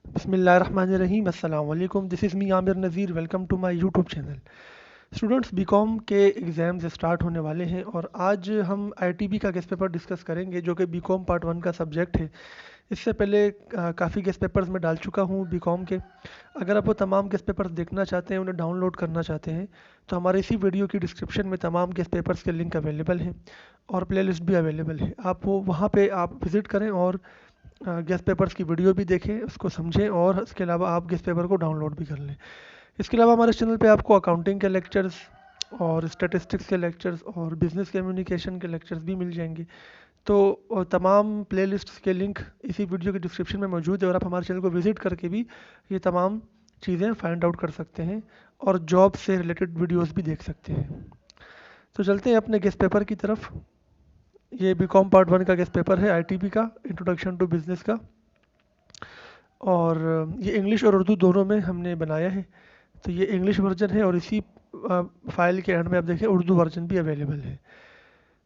बिस्मिल्लाहिर्रहमानिर्रहीम अस्सलाम वालेकुम। This is me Aamir Nazir. Welcome to my YouTube channel. Students, B Com के एग्ज़ाम्स स्टार्ट होने वाले हैं और आज हम आईटीबी का गेस्ट पेपर डिस्कस करेंगे जो कि बीकॉम पार्ट वन का सब्जेक्ट है। इससे पहले काफ़ी गेस्ट पेपर्स मैं डाल चुका हूँ बीकॉम के। अगर आप वो तमाम गेस्ट पेपर्स देखना चाहते हैं, उन्हें डाउनलोड करना चाहते हैं, तो हमारे इसी वीडियो की डिस्क्रिप्शन में तमाम गेस्ट पेपर्स के लिंक अवेलेबल हैं और प्लेलिस्ट भी अवेलेबल है। आप वो वहाँ पे आप विज़िट करें और गेस्ट पेपर्स की वीडियो भी देखें, उसको समझें और इसके अलावा आप गेस्ट पेपर को डाउनलोड भी कर लें। इसके अलावा हमारे चैनल पे आपको अकाउंटिंग के लेक्चर्स और स्टैटिस्टिक्स के लेक्चर्स और बिजनेस कम्युनिकेशन के लेक्चर्स भी मिल जाएंगे। तो तमाम प्लेलिस्ट्स के लिंक इसी वीडियो के डिस्क्रिप्शन में मौजूद है और आप हमारे चैनल को विज़िट करके भी ये तमाम चीज़ें फाइंड आउट कर सकते हैं और जॉब से रिलेटेड वीडियोस भी देख सकते हैं। तो चलते हैं अपने गेस्ट पेपर की तरफ। ये बीकॉम पार्ट वन का गेस्ट पेपर है आईटीबी का, इंट्रोडक्शन टू बिज़नेस का। और ये इंग्लिश और उर्दू दोनों में हमने बनाया है। तो ये इंग्लिश वर्जन है और इसी फाइल के एंड में आप देखें उर्दू वर्जन भी अवेलेबल है।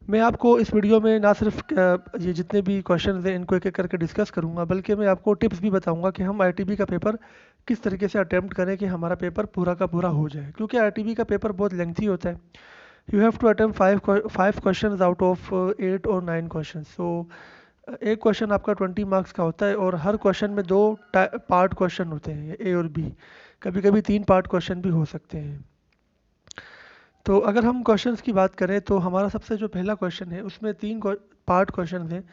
मैं आपको इस वीडियो में ना सिर्फ ये जितने भी क्वेश्चन हैं इनको एक एक करके डिस्कस करूंगा, बल्कि मैं आपको टिप्स भी बताऊंगा कि हम आईटीबी का पेपर किस तरीके से अटैम्प्ट करें कि हमारा पेपर पूरा का पूरा हो जाए, क्योंकि आईटीबी का पेपर बहुत लेंथी होता है। You have to attempt five question out of 8 और 9 क्वेश्चन। सो एक क्वेश्चन आपका 20 मार्क्स का होता है और हर क्वेश्चन में दो पार्ट क्वेश्चन होते हैं, ए और बी। कभी कभी 3 पार्ट क्वेश्चन भी हो सकते हैं। तो अगर हम क्वेश्चंस की बात करें तो हमारा सबसे जो पहला क्वेश्चन है उसमें 3 पार्ट क्वेश्चन हैं।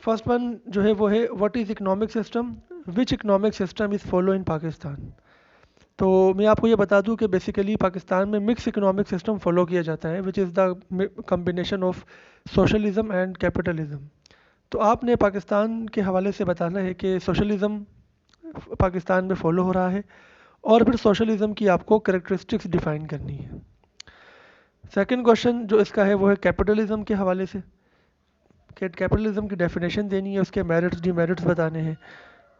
फर्स्ट वन जो है वो है what is economic system, which economic system is follow in Pakistan. तो मैं आपको ये बता दूं कि बेसिकली पाकिस्तान में मिक्स इकोनॉमिक सिस्टम फॉलो किया जाता है, which is the combination of socialism and capitalism. तो आपने पाकिस्तान के हवाले से बताना है कि सोशलिज्म पाकिस्तान में फॉलो हो रहा है और फिर सोशलिज्म की आपको करेक्टरिस्टिक्स डिफाइन करनी है। सेकंड क्वेश्चन जो इसका है वो है कैपिटलिज्म के हवाले से, कि कैपिटलिज्म की डेफिनेशन देनी है, उसके मेरिट्स डिमेरिट्स बताने हैं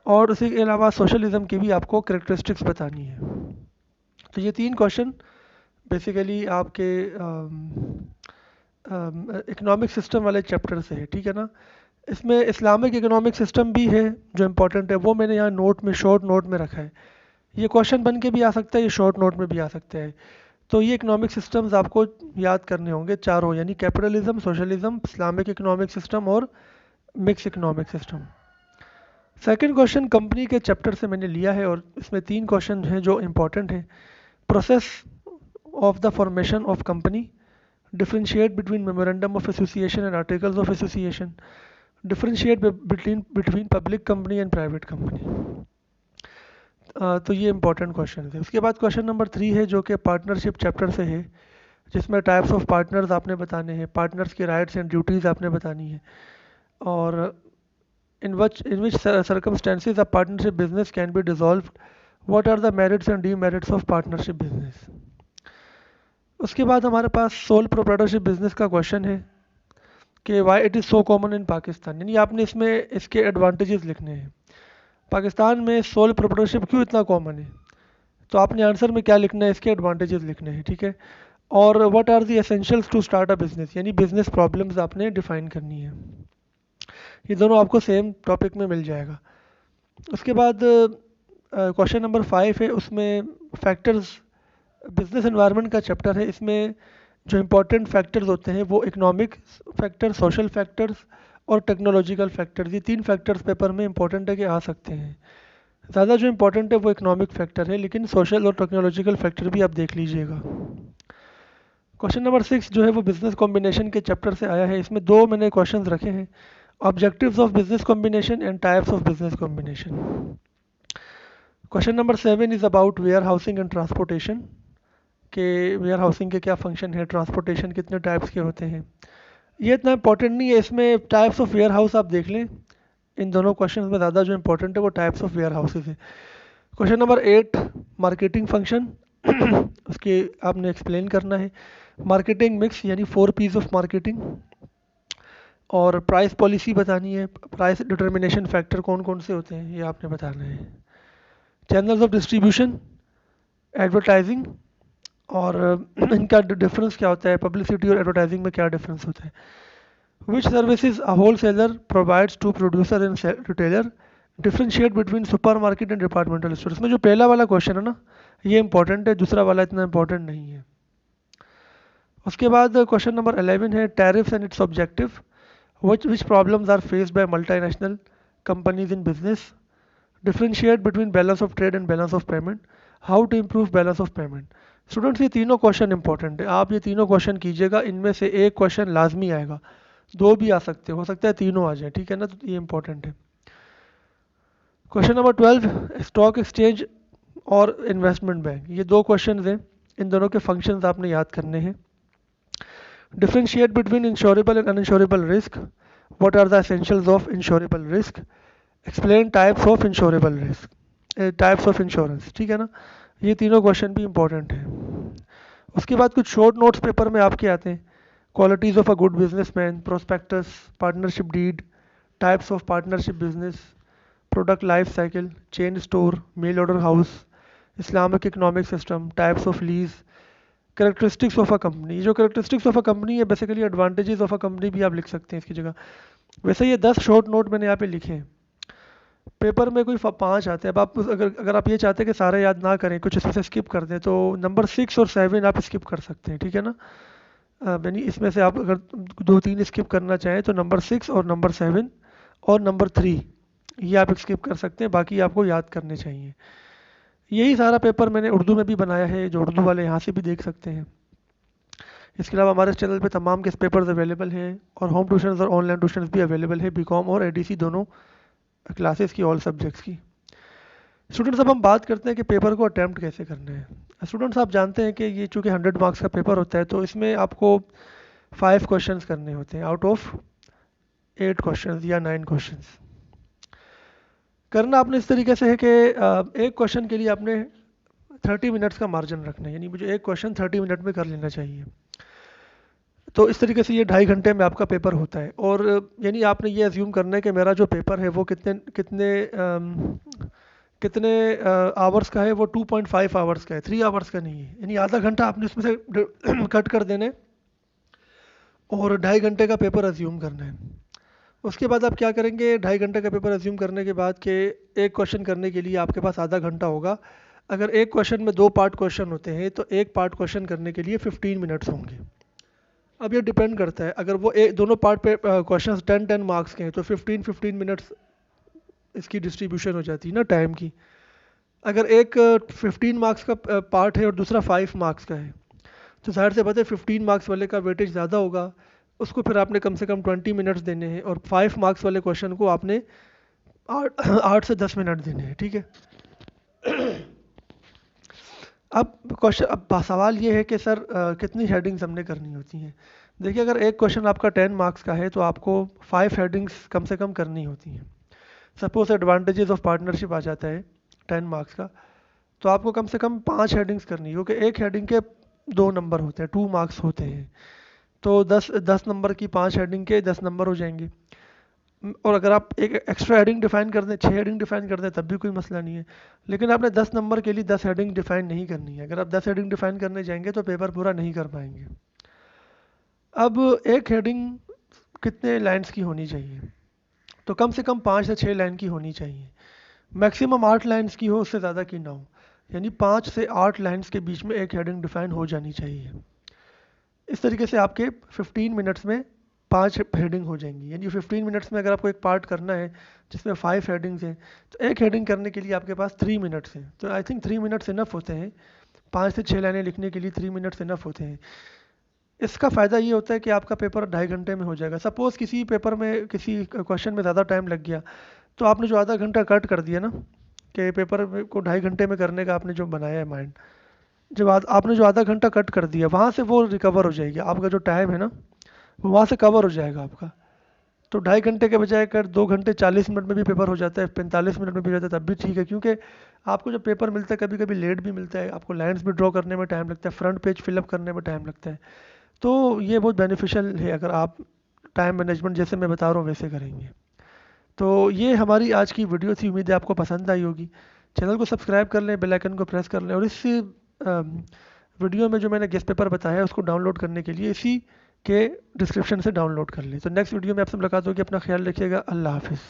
और उसी के अलावा सोशलिज्म की भी आपको करेक्टरिस्टिक्स बतानी है। तो ये 3 क्वेश्चन बेसिकली आपके इकोनॉमिक सिस्टम वाले चैप्टर से है, ठीक है ना। इसमें इस्लामिक इकोनॉमिक सिस्टम भी है जो इम्पोर्टेंट है, वो मैंने यहाँ नोट में शॉर्ट नोट में रखा है। ये क्वेश्चन बन के भी आ सकता है, ये शॉर्ट नोट में भी आ सकता है। तो ये इकोनॉमिक सिस्टम्स आपको याद करने होंगे चारों, यानी capitalism, socialism, Islamic economic system और mix economic system. Second question company के चैप्टर से मैंने लिया है और इसमें 3 क्वेश्चन हैं जो इम्पोर्टेंट हैं। Process of the formation of company, differentiate between memorandum of association and articles of association, differentiate between public company and private company। तो ये इंपॉर्टेंट क्वेश्चन है। उसके बाद क्वेश्चन नंबर 3 है जो कि पार्टनरशिप चैप्टर से है, जिसमें टाइप्स ऑफ पार्टनर्स आपने बताने हैं, पार्टनर्स की राइट्स एंड ड्यूटीज़ आपने बतानी है और in which circumstances a partnership business can be dissolved, what are the merits and demerits of partnership business। उसके बाद हमारे पास सोल प्रोप्राइटरशिप बिजनेस का क्वेश्चन है कि why it is so common in Pakistan, यानी आपने इसमें इसके एडवांटेजेस लिखने हैं। पाकिस्तान में सोल प्रोप्राइटरशिप क्यों इतना कॉमन है, तो आपने आंसर में क्या लिखना है, इसके एडवांटेजेस लिखने हैं, ठीक है। और what are the essentials to start a business, यानी बिजनेस प्रॉब्लम्स आपने डिफाइन करनी है। ये दोनों आपको सेम टॉपिक में मिल जाएगा। उसके बाद क्वेश्चन नंबर 5 है, उसमें फैक्टर्स, बिजनेस एनवायरनमेंट का चैप्टर है। इसमें जो इम्पोर्टेंट फैक्टर्स होते हैं वो इकोनॉमिक फैक्टर, सोशल फैक्टर्स और टेक्नोलॉजिकल फैक्टर्स, ये 3 फैक्टर्स पेपर में इंपॉर्टेंट है कि आ सकते हैं। ज़्यादा जो इम्पोर्टेंट है वो इकोनॉमिक फैक्टर है, लेकिन सोशल और टेक्नोलॉजिकल फैक्टर भी आप देख लीजिएगा। क्वेश्चन नंबर 6 जो है वो बिजनेस कॉम्बिनेशन के चैप्टर से आया है। इसमें 2 मैंने क्वेश्चन रखे हैं, objectives of business combination and types of business combination. Question number 7 is about warehousing and transportation, के वेयर हाउसिंग के क्या फंक्शन है, ट्रांसपोर्टेशन कितने टाइप्स के होते हैं। ये इतना इंपॉर्टेंट नहीं है, इसमें टाइप्स ऑफ वेयर हाउस आप देख लें। इन दोनों क्वेश्चन में ज़्यादा जो इंपॉर्टेंट है वो टाइप्स ऑफ वेयर हाउसेज है। क्वेश्चन नंबर 8 मार्केटिंग फंक्शन उसके आपने एक्सप्लेन करना है। मार्केटिंग मिक्स यानी 4 पीस ऑफ मार्केटिंग, और प्राइस पॉलिसी बतानी है, प्राइस डिटर्मिनेशन फैक्टर कौन कौन से होते हैं ये आपने बताना है। चैनल्स ऑफ डिस्ट्रीब्यूशन, एडवर्टाइजिंग और इनका डिफरेंस क्या होता है, पब्लिसिटी और एडवर्टाइजिंग में क्या डिफरेंस होता है। Which services a wholesaler provides to producer and retailer, differentiate between super market and departmental store. इसमें जो पहला वाला क्वेश्चन है ना, ये इंपॉर्टेंट है, दूसरा वाला इतना इंपॉर्टेंट नहीं है। उसके बाद क्वेश्चन नंबर 11 है tariffs and it's objective, which problems are faced by multinational companies in business, differentiate between balance of trade and balance of payment, how to improve balance of payment। Students ये तीनों question important है, आप ये तीनों question कीजिएगा, इनमें से एक क्वेश्चन लाजमी आएगा, दो भी आ सकते हो सकता है तीनों आ जाए, ठीक है ना, तो ये इंपॉर्टेंट है। क्वेश्चन नंबर 12 स्टॉक एक्सचेंज और इन्वेस्टमेंट बैंक, ये दो क्वेश्चन हैं, इन दोनों के फंक्शंस आपने याद करने हैं। Differentiate between insurable and uninsurable risk, what are the essentials of insurable risk, explain types of insurable risk, types of insurance, ठीक है ना, ये तीनों क्वेश्चन भी इंपॉर्टेंट है। उसके बाद कुछ शॉर्ट नोट्स पेपर में आपके आते हैं, qualities of a good businessman, prospectus, partnership deed, types of partnership business, product life cycle, chain store, mail order house, Islamic economic system, types of lease, characteristics of a company. जो characteristics of a company है basically advantages of a company भी आप लिख सकते हैं इसकी जगह। वैसे ये 10 शॉर्ट नोट मैंने यहाँ पे लिखे हैं, पेपर में कोई 5 आते हैं। अब आप अगर आप ये चाहते हैं कि सारे याद ना करें, कुछ इसमें से स्किप कर दें, तो नंबर 6 और 7 आप स्किप कर सकते हैं, ठीक है ना। यानी इसमें से आप अगर 2-3 स्किप करना चाहें तो नंबर 6 और नंबर 7 और नंबर 3 ये आप स्किप कर सकते हैं, बाकी आपको याद करने चाहिए। यही सारा पेपर मैंने उर्दू में भी बनाया है, जो उर्दू वाले यहाँ से भी देख सकते हैं। इसके अलावा हमारे चैनल पे तमाम के पेपर्स अवेलेबल हैं और होम ट्यूशन और ऑनलाइन ट्यूशन भी अवेलेबल है, बीकॉम और एडीसी दोनों क्लासेस की, ऑल सब्जेक्ट्स की। स्टूडेंट्स अब हम बात करते हैं कि पेपर को अटैम्प्ट कैसे करना है। स्टूडेंट्स आप जानते हैं कि ये चूँकि 100 मार्क्स का पेपर होता है, तो इसमें आपको 5 क्वेश्चंस करने होते हैं आउट ऑफ 8 क्वेश्चंस या 9 क्वेश्चंस। करना आपने इस तरीके से है कि एक क्वेश्चन के लिए आपने 30 मिनट्स का मार्जिन रखना है, यानी मुझे एक क्वेश्चन 30 मिनट में कर लेना चाहिए। तो इस तरीके से ये 2.5 घंटे में आपका पेपर होता है, और यानी आपने ये अज्यूम करना है कि मेरा जो पेपर है वो कितने कितने कितने आवर्स का है, वो 2.5 आवर्स का है, 3 आवर्स का नहीं है। यानी आधा घंटा आपने इसमें से कट कर देना है और 2.5 घंटे का पेपर अज्यूम करना है। उसके बाद आप क्या करेंगे, 2.5 घंटे का पेपर अज्यूम करने के बाद के एक क्वेश्चन करने के लिए आपके पास आधा घंटा होगा। अगर एक क्वेश्चन में 2 पार्ट क्वेश्चन होते हैं तो एक पार्ट क्वेश्चन करने के लिए 15 मिनट्स होंगे। अब ये डिपेंड करता है, अगर वो दोनों पार्ट पे क्वेश्चन 10-10 मार्क्स के हैं तो 15-15 मिनट्स इसकी डिस्ट्रीब्यूशन हो जाती है ना टाइम की। अगर एक 15 मार्क्स का पार्ट है और दूसरा 5 मार्क्स का है, तो जाहिर से बात है 15 मार्क्स वाले का वेटेज ज़्यादा होगा, उसको फिर आपने कम से कम 20 मिनट्स देने हैं, और 5 मार्क्स वाले क्वेश्चन को आपने 8 से 10 मिनट देने हैं, ठीक है। अब सवाल ये है कि सर कितनी हेडिंग्स हमने करनी होती हैं। देखिए, अगर एक क्वेश्चन आपका 10 मार्क्स का है तो आपको 5 हेडिंग्स कम से कम करनी होती हैं। सपोज एडवांटेजेस ऑफ पार्टनरशिप आ जाता है 10 मार्क्स का, तो आपको कम से कम 5 हेडिंग्स करनी है, क्योंकि एक हेडिंग के 2 नंबर होते हैं, 2 मार्क्स होते हैं, तो 10 नंबर की 5 हेडिंग के 10 नंबर हो जाएंगे। और अगर आप एक एक्स्ट्रा हेडिंग डिफाइन कर दें, 6 हेडिंग डिफाइन कर दें, तब भी कोई मसला नहीं है, लेकिन आपने 10 नंबर के लिए 10 हेडिंग डिफाइन नहीं करनी है। अगर आप 10 हेडिंग डिफाइन करने जाएंगे तो पेपर पूरा नहीं कर पाएंगे। अब एक हेडिंग कितने लाइन्स की होनी चाहिए, तो कम से कम 5 से 6 लाइन की होनी चाहिए, मैक्सिमम 8 लाइन्स की हो, उससे ज़्यादा की ना हो, यानी 5 से 8 लाइन्स के बीच में एक हेडिंग डिफाइन हो जानी चाहिए। इस तरीके से आपके 15 मिनट्स में 5 हेडिंग हो जाएंगी। यानी 15 मिनट्स में अगर आपको एक पार्ट करना है जिसमें 5 हेडिंग्स हैं, तो एक हेडिंग करने के लिए आपके पास 3 मिनट्स हैं। तो आई थिंक 3 मिनट्स इनफ होते हैं, 5 से 6 लाइनें लिखने के लिए 3 मिनट्स इनफ होते हैं। इसका फ़ायदा ये होता है कि आपका पेपर 2.5 घंटे में हो जाएगा। सपोज़ किसी पेपर में किसी क्वेश्चन में ज़्यादा टाइम लग गया, तो आपने जो आधा घंटा कट कर दिया ना, कि पेपर को 2.5 घंटे में करने का आपने जो बनाया है माइंड, जब आपने जो आधा घंटा कट कर दिया, वहाँ से वो रिकवर हो जाएगी, आपका जो टाइम है ना वो वहाँ से कवर हो जाएगा आपका। तो 2.5 घंटे के बजाय अगर 2 घंटे 40 मिनट में भी पेपर हो जाता है, 45 मिनट में भी हो जाता है, तब भी ठीक है, क्योंकि आपको जो पेपर मिलता है कभी कभी लेट भी मिलता है, आपको लाइन्स भी ड्रॉ करने में टाइम लगता है, फ्रंट पेज फिलअप करने में टाइम लगता है। तो ये बहुत बेनिफिशियल है अगर आप टाइम मैनेजमेंट जैसे मैं बता रहा हूँ वैसे करेंगे। तो ये हमारी आज की वीडियो थी, उम्मीद है आपको पसंद आई होगी। चैनल को सब्सक्राइब कर लें, बेल आइकन को प्रेस कर लें, और इस वीडियो में जो मैंने गेस्ट पेपर बताया है उसको डाउनलोड करने के लिए इसी के डिस्क्रिप्शन से डाउनलोड कर लें। तो नेक्स्ट वीडियो में आपसे मुलाकात होगी, अपना ख्याल रखिएगा, अल्लाह हाफिज़।